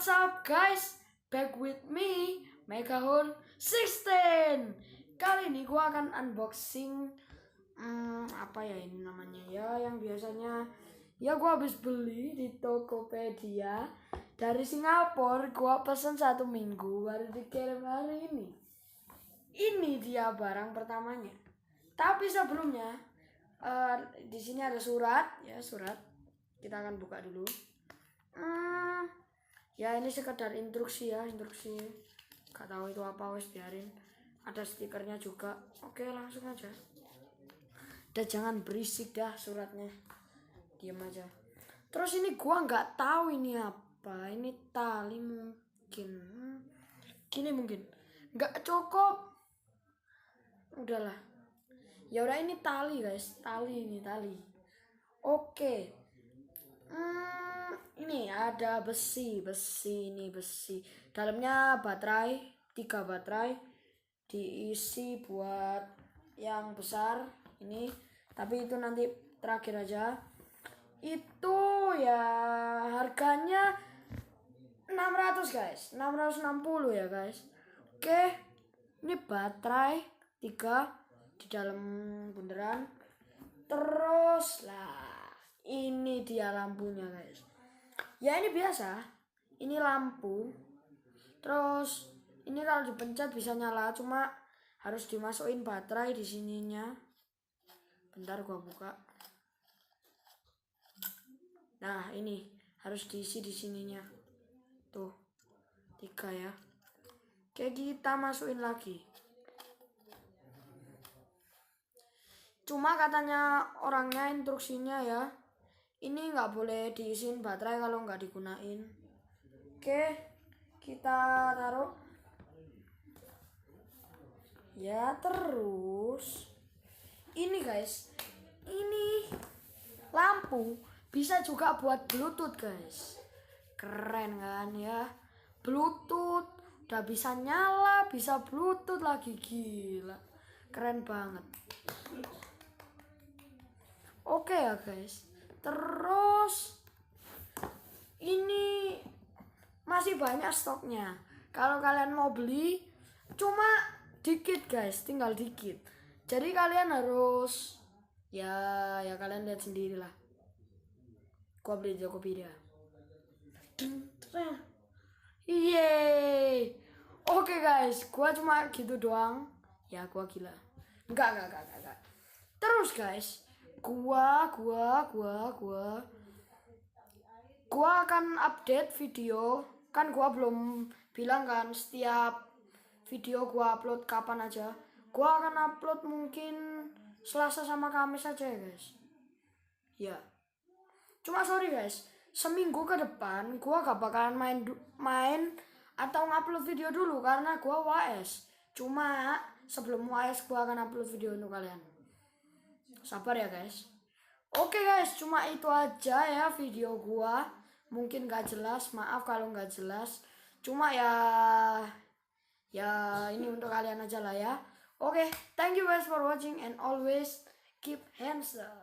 What's up guys? Back with me, Megahorn 16. Kali ini gua akan unboxing apa ya ini namanya ya, yang biasanya ya gua habis beli di Tokopedia dari Singapura. Gua pesen 1 minggu baru dikirim hari ini. Ini dia barang pertamanya. Tapi sebelumnya di sini ada surat ya, surat. Kita akan buka dulu. Ya ini sekedar instruksi ya, instruksi. Gak tahu itu apa, wes biarin. Ada stikernya juga. Oke, langsung aja. Udah jangan berisik dah suratnya. Diam aja. Terus ini gua nggak tahu ini apa. Ini tali mungkin. Gini mungkin. Nggak cukup. Udahlah. Ya udah, ini tali guys. Tali ini tali. Oke. Ini ada besi ini besi. Dalamnya baterai, 3 baterai diisi buat yang besar ini. Tapi itu nanti terakhir aja. Itu ya harganya 600 guys, 660 ya guys. Oke, ini baterai 3 di dalam bundaran. Terus lah, ini dia lampunya guys. Ya ini biasa, ini lampu. Terus ini kalau dipencet bisa nyala, cuma harus dimasukin baterai di sininya. Bentar gua buka. Nah ini harus diisi di sininya. Tuh 3 ya. Oke, kita masukin lagi. Cuma katanya orangnya, instruksinya ya, ini nggak boleh diisiin baterai kalau nggak digunain. Oke, kita taruh. Ya terus ini guys, ini lampu bisa juga buat Bluetooth guys. Keren kan ya, Bluetooth udah bisa nyala, bisa Bluetooth lagi, gila keren banget. Oke ya guys, terus ini masih banyak stoknya. Kalau kalian mau beli, cuma dikit guys, tinggal dikit. Jadi kalian harus ya kalian lihat sendiri lah. Gua beli di Tokopedia. Yeay. Oke guys, gua cuma gitu doang. Ya gua gila. Enggak. Terus guys, gua akan update video. Kan gua belum bilang kan setiap video gua upload kapan aja. Gua akan upload mungkin Selasa sama Kamis aja ya guys. Ya. Cuma sorry guys, seminggu ke depan gua gak bakalan main atau ngupload video dulu karena gua UAS. Cuma sebelum UAS gua akan upload video untuk kalian. Sabar ya guys. Oke guys, cuma itu aja ya video gua. Mungkin gak jelas, maaf kalau gak jelas. Cuma ya ini untuk kalian aja lah ya. Oke, thank you guys for watching and always keep handsome.